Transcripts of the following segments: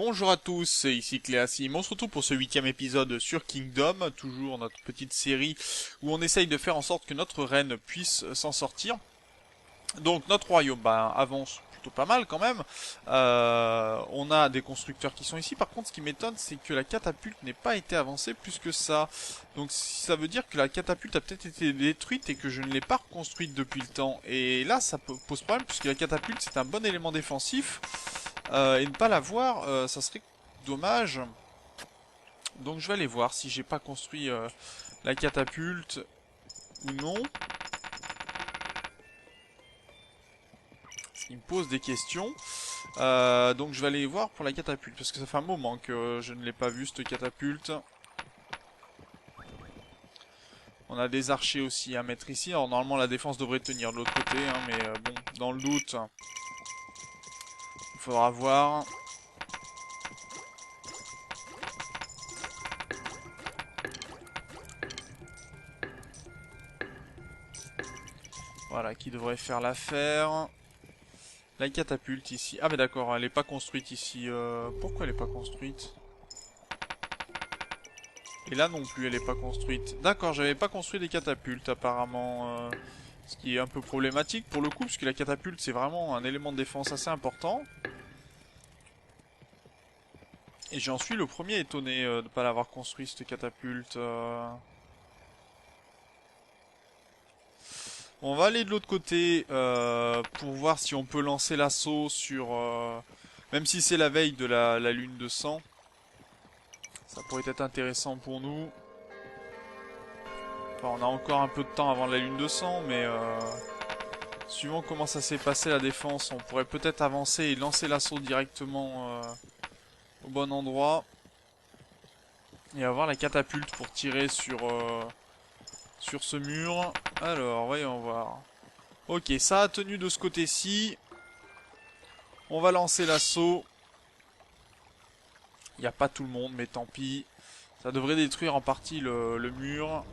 Bonjour à tous, c'est ici Cléasim. On se retrouve pour ce 8e épisode sur Kingdom, toujours notre petite série où on essaye de faire en sorte que notre reine puisse s'en sortir. Donc notre royaume avance plutôt pas mal quand même. On a des constructeurs qui sont ici. Par contre, ce qui m'étonne, c'est que la catapulte n'ait pas été avancée plus que ça. Donc ça veut dire que la catapulte a peut-être été détruite et que je ne l'ai pas reconstruite depuis le temps. Et là, ça pose problème puisque la catapulte c'est un bon élément défensif. Et ne pas l'avoir, ça serait dommage. Donc je vais aller voir si j'ai pas construit la catapulte ou non. Il me pose des questions. Donc je vais aller voir pour la catapulte. Parce que ça fait un moment que je ne l'ai pas vu, cette catapulte. On a des archers aussi à mettre ici. Alors normalement la défense devrait tenir de l'autre côté. Hein, mais bon, dans le doute, il faudra voir. Voilà, qui devrait faire l'affaire. La catapulte ici. Ah mais d'accord, elle est pas construite ici. Pourquoi elle est pas construite? Et là non plus, elle est pas construite. D'accord, j'avais pas construit des catapultes apparemment. Ce qui est un peu problématique pour le coup, puisque la catapulte c'est vraiment un élément de défense assez important. Et j'en suis le premier étonné de ne pas l'avoir construit cette catapulte. On va aller de l'autre côté pour voir si on peut lancer l'assaut sur... même si c'est la veille de la lune de sang. Ça pourrait être intéressant pour nous. Enfin, on a encore un peu de temps avant la lune de sang, mais... suivant comment ça s'est passé la défense, on pourrait peut-être avancer et lancer l'assaut directement au bon endroit. Et avoir la catapulte pour tirer sur ce mur. Alors, voyons voir. Ok, ça a tenu de ce côté-ci. On va lancer l'assaut. Il n'y a pas tout le monde, mais tant pis. Ça devrait détruire en partie le mur.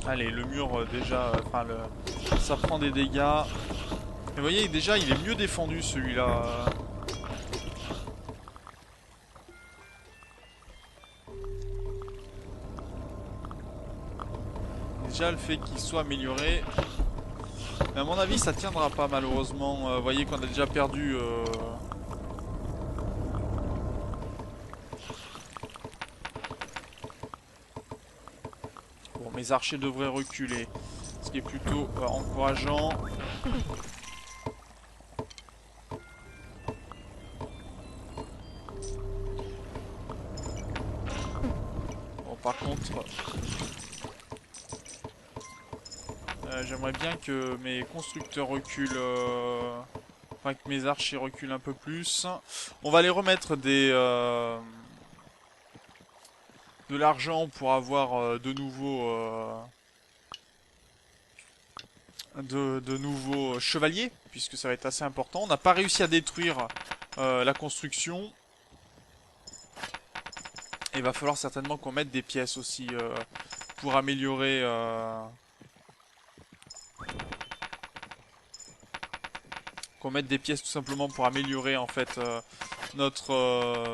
Allez, le mur déjà, ça prend des dégâts. Et vous voyez, déjà, il est mieux défendu celui-là. Déjà, le fait qu'il soit amélioré. Mais à mon avis, ça tiendra pas malheureusement. Vous voyez qu'on a déjà perdu... Bon, mes archers devraient reculer. Ce qui est plutôt encourageant. Bon, par contre... j'aimerais bien que mes constructeurs reculent... Enfin, que mes archers reculent un peu plus. On va les remettre des... de l'argent pour avoir de nouveaux chevaliers, puisque ça va être assez important. On n'a pas réussi à détruire la construction. Et il va falloir certainement qu'on mette des pièces aussi pour améliorer... qu'on mette des pièces tout simplement pour améliorer en fait notre...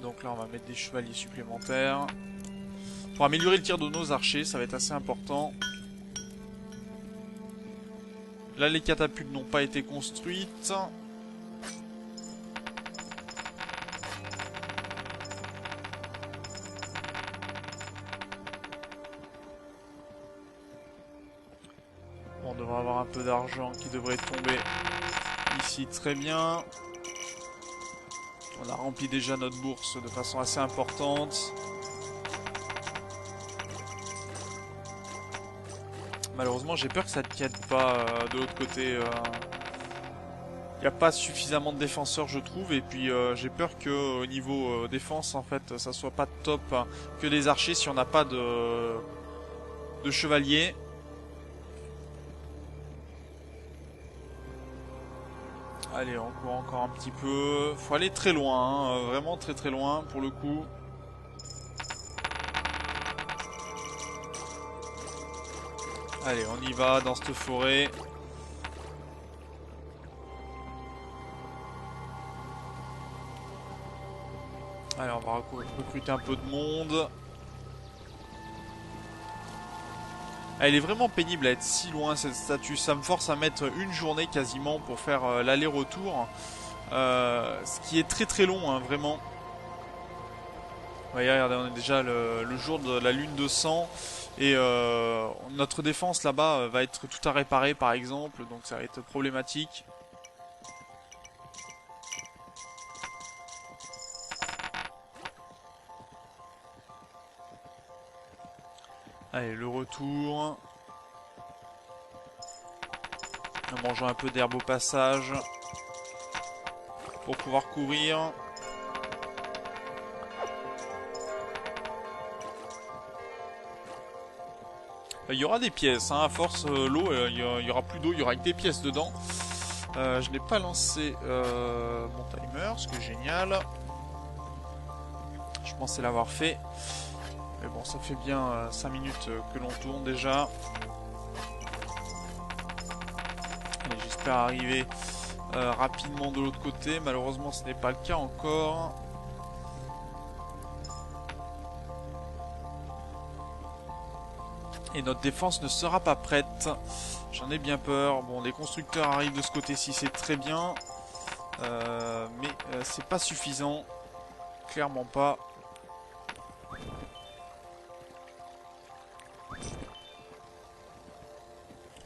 Donc là on va mettre des chevaliers supplémentaires. Pour améliorer le tir de nos archers, ça va être assez important. Là les catapultes n'ont pas été construites. On devrait avoir un peu d'argent qui devrait tomber ici très bien. On a rempli déjà notre bourse de façon assez importante. Malheureusement, j'ai peur que ça ne tienne pas de l'autre côté. Il n'y a pas suffisamment de défenseurs, je trouve, et puis j'ai peur que au niveau défense, en fait, ça soit pas top, hein, que des archers si on n'a pas de chevaliers. Allez, on court encore un petit peu. Faut aller très loin, hein, vraiment très très loin pour le coup. Allez, on y va dans cette forêt. Allez, on va recruter un peu de monde. Elle est vraiment pénible à être si loin cette statue. Ça me force à mettre une journée quasiment pour faire l'aller-retour. Ce qui est très très long, hein, vraiment. Voyez, regardez, on est déjà le jour de la lune de sang. Et notre défense là-bas va être tout à réparer par exemple. Donc ça va être problématique. Allez, le retour. En mangeant un peu d'herbe au passage. Pour pouvoir courir. Il y aura des pièces, hein, à force l'eau, il y aura plus d'eau, il y aura que des pièces dedans. Je n'ai pas lancé mon timer, ce qui est génial. Je pensais l'avoir fait. Mais bon, ça fait bien 5 minutes que l'on tourne déjà. Allez, j'espère arriver rapidement de l'autre côté. Malheureusement, ce n'est pas le cas encore. Et notre défense ne sera pas prête. J'en ai bien peur. Bon, les constructeurs arrivent de ce côté-ci, c'est très bien. Mais c'est pas suffisant. Clairement pas.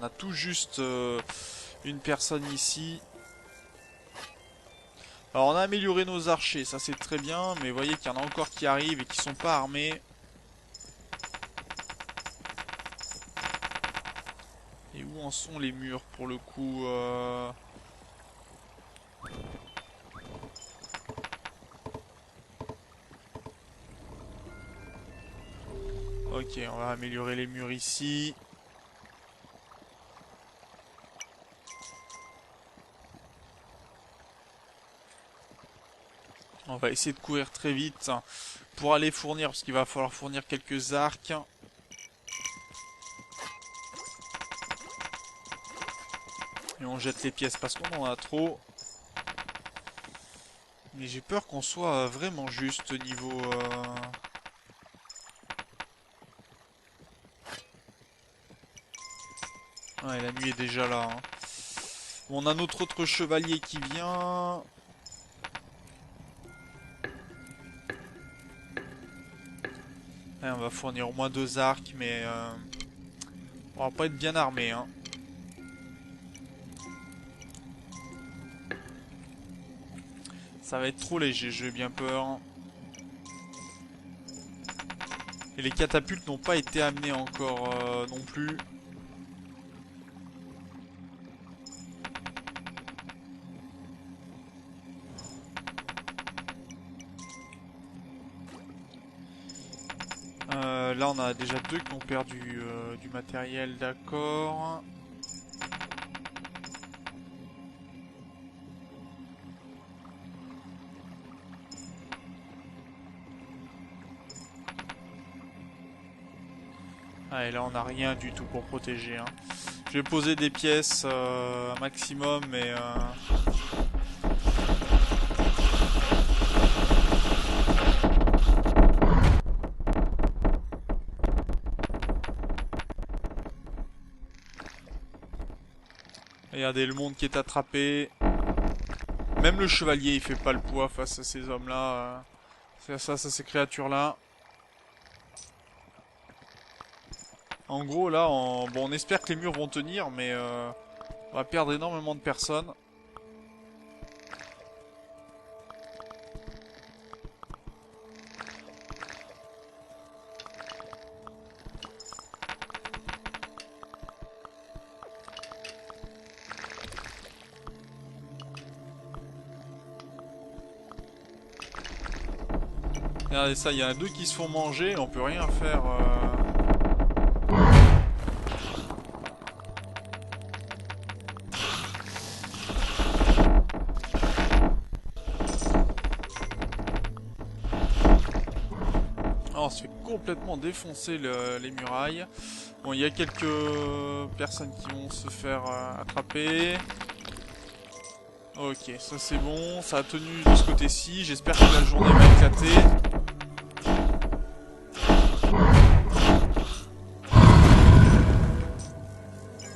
On a tout juste une personne ici. Alors on a amélioré nos archers, ça c'est très bien. Mais vous voyez qu'il y en a encore qui arrivent et qui sont pas armés. Et où en sont les murs pour le coup Ok, on va améliorer les murs ici. On va essayer de courir très vite pour aller fournir, parce qu'il va falloir fournir quelques arcs. Et on jette les pièces parce qu'on en a trop. Mais j'ai peur qu'on soit vraiment juste niveau... Ouais, la nuit est déjà là. Hein. Bon, on a notre autre chevalier qui vient. Ouais, on va fournir au moins 2 arcs, mais... on va pas être bien armé. Hein. Ça va être trop léger, j'ai bien peur. Et les catapultes n'ont pas été amenées encore non plus. Là on a déjà 2 qui ont perdu du matériel, d'accord. Ah, et là on n'a rien du tout pour protéger. Hein. Je vais poser des pièces un maximum, mais... Regardez le monde qui est attrapé. Même le chevalier il fait pas le poids face à ces hommes-là. C'est à ces créatures-là. En gros là, bon, on espère que les murs vont tenir, mais on va perdre énormément de personnes. Regardez ça, il y en a deux qui se font manger, on peut rien faire. Oh, on se fait complètement défoncer les murailles. Bon, il y a quelques personnes qui vont se faire attraper. Ok, ça c'est bon, ça a tenu de ce côté-ci, j'espère que la journée va éclater.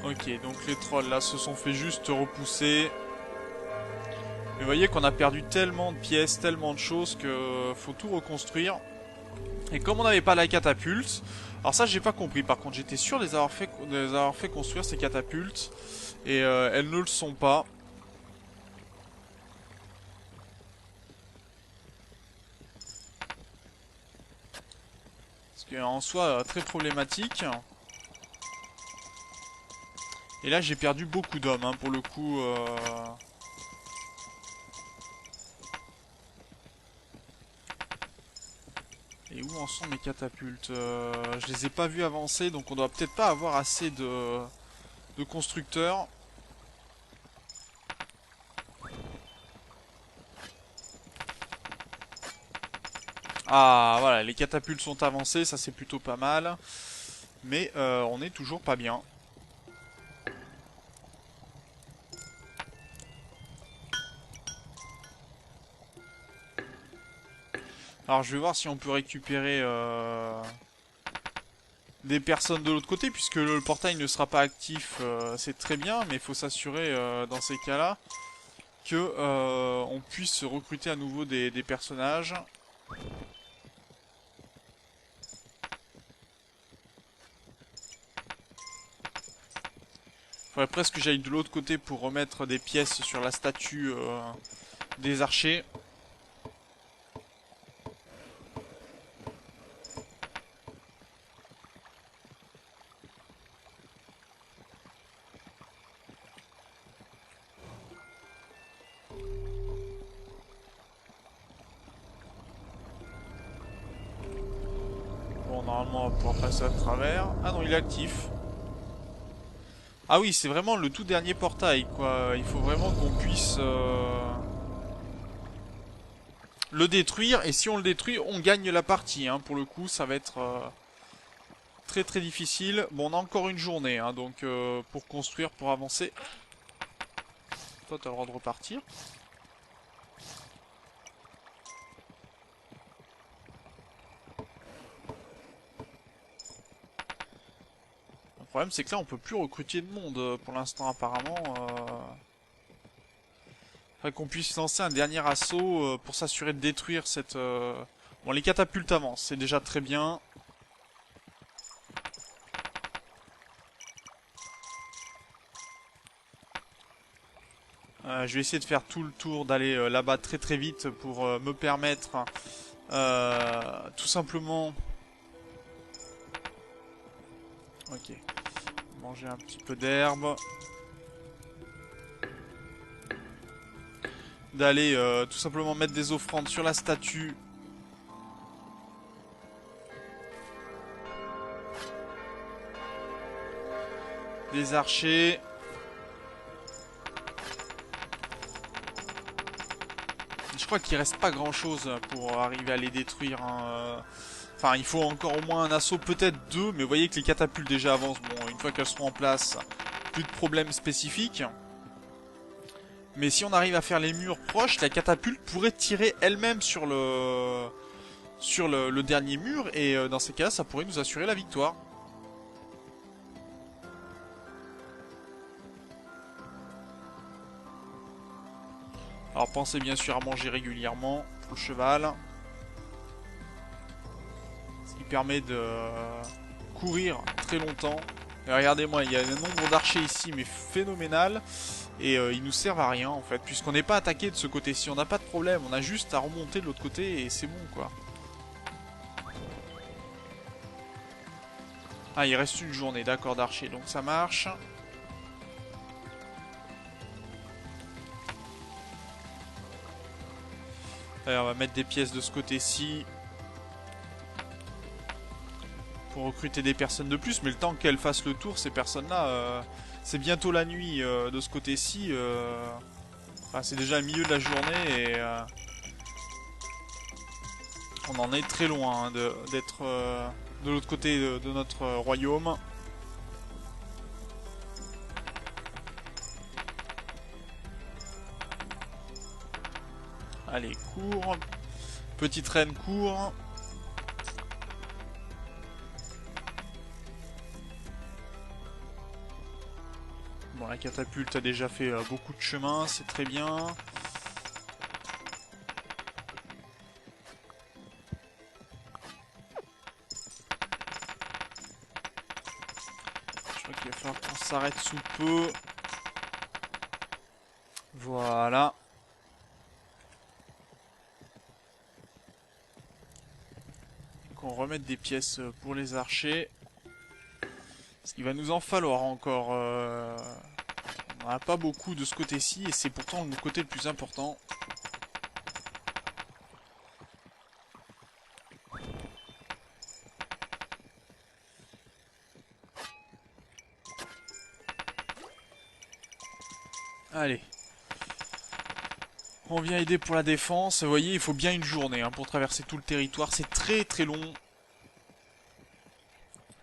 Ok, donc les trolls là se sont fait juste repousser. Mais vous voyez qu'on a perdu tellement de pièces, tellement de choses que faut tout reconstruire. Et comme on n'avait pas la catapulte, alors ça j'ai pas compris, par contre j'étais sûr de les avoir fait construire ces catapultes. Et elles ne le sont pas. Ce qui est en soi très problématique. Et là j'ai perdu beaucoup d'hommes hein, pour le coup. Et où en sont mes catapultes? Je les ai pas vus avancer, donc on doit peut-être pas avoir assez de constructeurs. Ah voilà, les catapultes sont avancées, ça c'est plutôt pas mal. Mais on est toujours pas bien. Alors je vais voir si on peut récupérer des personnes de l'autre côté, puisque le portail ne sera pas actif, c'est très bien, mais il faut s'assurer dans ces cas-là que on puisse recruter à nouveau des personnages. Faudrait presque que j'aille de l'autre côté pour remettre des pièces sur la statue des archers. Bon, normalement on va pouvoir passer à travers. Ah non, il est actif. Ah oui, c'est vraiment le tout dernier portail, quoi. Il faut vraiment qu'on puisse le détruire. Et si on le détruit, on gagne la partie. Hein. Pour le coup, ça va être très très difficile. Bon, on a encore une journée, hein, donc pour construire, pour avancer. Toi, t'as le droit de repartir. Le problème, c'est que là, on peut plus recruter de monde pour l'instant, apparemment. Faudrait qu'on puisse lancer un dernier assaut pour s'assurer de détruire cette... Bon, les catapultes avancent, c'est déjà très bien. Je vais essayer de faire tout le tour, d'aller là-bas très très vite pour me permettre tout simplement... Ok. Manger un petit peu d'herbe. D'aller tout simplement mettre des offrandes sur la statue. Des archers. Je crois qu'il reste pas grand chose pour arriver à les détruire. Hein. Enfin, il faut encore au moins un assaut, peut-être deux, mais vous voyez que les catapultes déjà avancent. Bon, une fois qu'elles seront en place, plus de problèmes spécifiques. Mais si on arrive à faire les murs proches, la catapulte pourrait tirer elle-même sur le dernier mur, et dans ces cas, ça pourrait nous assurer la victoire. Alors pensez bien sûr à manger régulièrement pour le cheval. Ce qui permet de courir très longtemps. Et regardez-moi, il y a un nombre d'archers ici, mais phénoménal. Et ils nous servent à rien en fait, puisqu'on n'est pas attaqué de ce côté-ci. On n'a pas de problème, on a juste à remonter de l'autre côté et c'est bon quoi. Ah, il reste une journée, d'accord, d'archers, donc ça marche. Allez, on va mettre des pièces de ce côté-ci. pour recruter des personnes de plus. Mais le temps qu'elles fassent le tour, ces personnes-là, c'est bientôt la nuit de ce côté-ci. Enfin, c'est déjà le milieu de la journée et on en est très loin hein, d'être de l'autre côté de notre royaume. Allez, cours. Petite reine, cours. Bon, la catapulte a déjà fait beaucoup de chemin, c'est très bien. Je crois qu'il va falloir qu'on s'arrête sous peu. Voilà. Qu'on remette des pièces pour les archers. Parce qu'il va nous en falloir encore. On n'en a pas beaucoup de ce côté-ci et c'est pourtant le côté le plus important. Allez. On vient aider pour la défense. Vous voyez, il faut bien une journée hein, pour traverser tout le territoire. C'est très très long.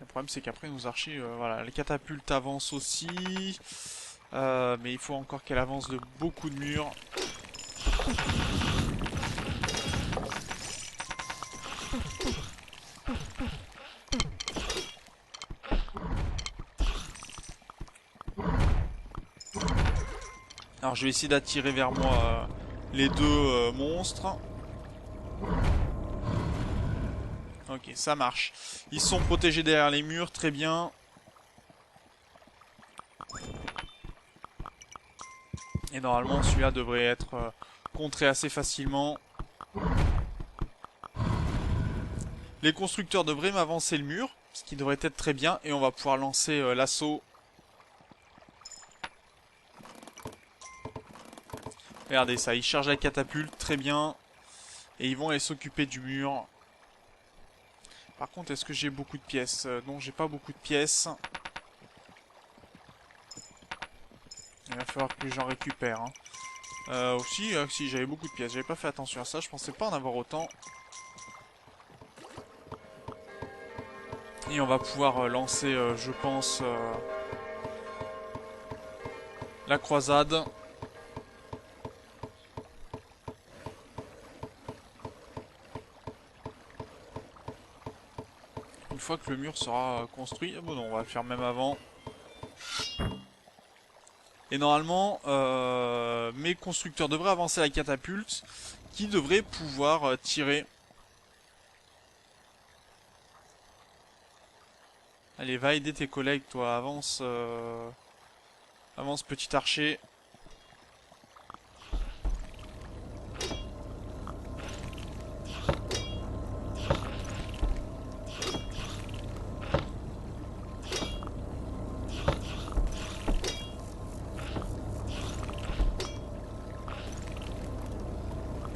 Le problème c'est qu'après nos archers, voilà, les catapultes avancent aussi. Mais il faut encore qu'elle avance de beaucoup de murs. Alors je vais essayer d'attirer vers moi les deux monstres. Ok, ça marche. Ils sont protégés derrière les murs, très bien. Et normalement celui-là devrait être contré assez facilement. Les constructeurs devraient m'avancer le mur, ce qui devrait être très bien. Et on va pouvoir lancer l'assaut. Regardez ça, ils chargent la catapulte, très bien. Et ils vont aller s'occuper du mur. Par contre, est-ce que j'ai beaucoup de pièces? Non, j'ai pas beaucoup de pièces. Il va falloir que j'en récupère. Hein. Si, j'avais beaucoup de pièces. J'avais pas fait attention à ça. Je pensais pas en avoir autant. Et on va pouvoir lancer, je pense, la croisade. Une fois que le mur sera construit. Ah bon, non, on va le faire même avant. Et normalement, mes constructeurs devraient avancer la catapulte, qui devrait pouvoir tirer. Allez, va aider tes collègues, toi. Avance, avance, petit archer.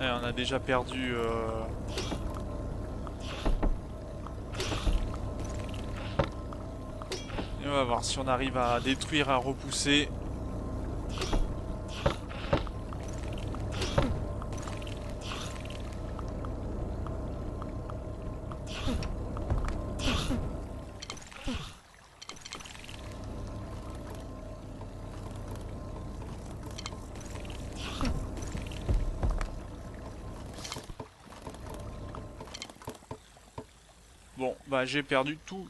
Et on a déjà perdu. Et on va voir si on arrive à détruire, à repousser. Bon, bah j'ai perdu tout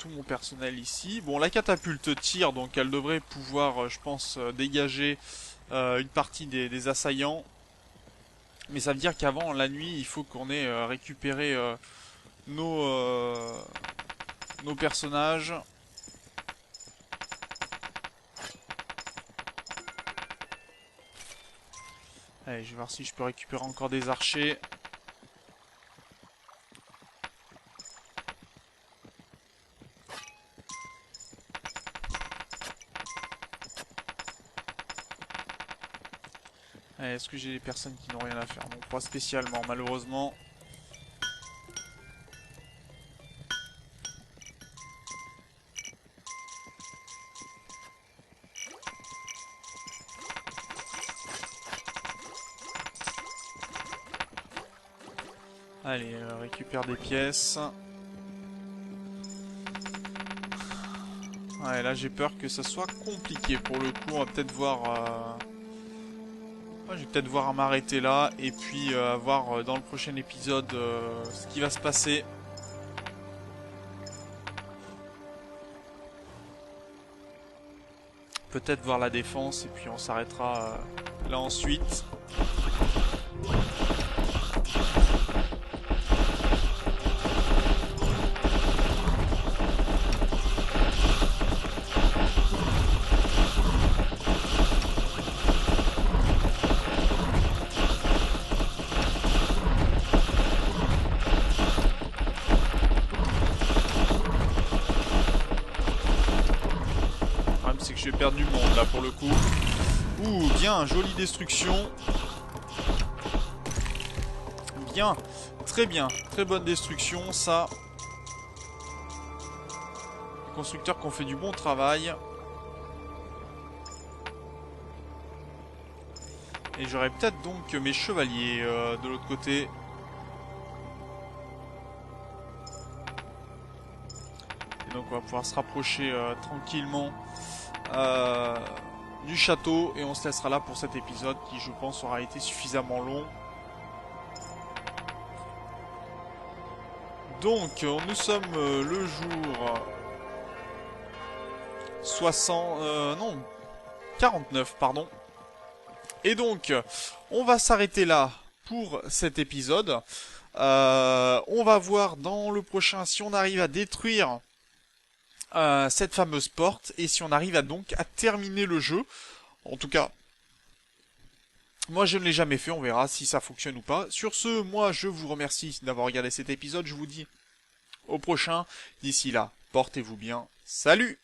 mon personnel ici. Bon, la catapulte tire, donc elle devrait pouvoir, je pense, dégager une partie des assaillants. Mais ça veut dire qu'avant la nuit, il faut qu'on ait récupéré nos, nos personnages. Allez, je vais voir si je peux récupérer encore des archers. Est-ce que j'ai des personnes qui n'ont rien à faire? Non, pas spécialement, malheureusement. Allez, récupère des pièces. Ouais, là j'ai peur que ça soit compliqué pour le coup. On va peut-être voir... Ouais, je vais peut-être voir à m'arrêter là. Et puis voir dans le prochain épisode ce qui va se passer. Peut-être voir la défense. Et puis on s'arrêtera là ensuite. C'est que je vais perdre du monde là pour le coup. Ouh, bien, jolie destruction. Bien, très bonne destruction, ça. Les constructeurs qui ont fait du bon travail. Et j'aurais peut-être donc mes chevaliers de l'autre côté. Et donc on va pouvoir se rapprocher tranquillement du château. Et on se laissera là pour cet épisode qui, je pense, aura été suffisamment long. Donc, nous sommes le jour 49, pardon. Et donc, on va s'arrêter là pour cet épisode. On va voir dans le prochain si on arrive à détruire cette fameuse porte et si on arrive à terminer le jeu. En tout cas, moi je ne l'ai jamais fait, on verra si ça fonctionne ou pas. Sur ce, moi je vous remercie d'avoir regardé cet épisode, je vous dis au prochain. D'ici là, portez-vous bien. Salut!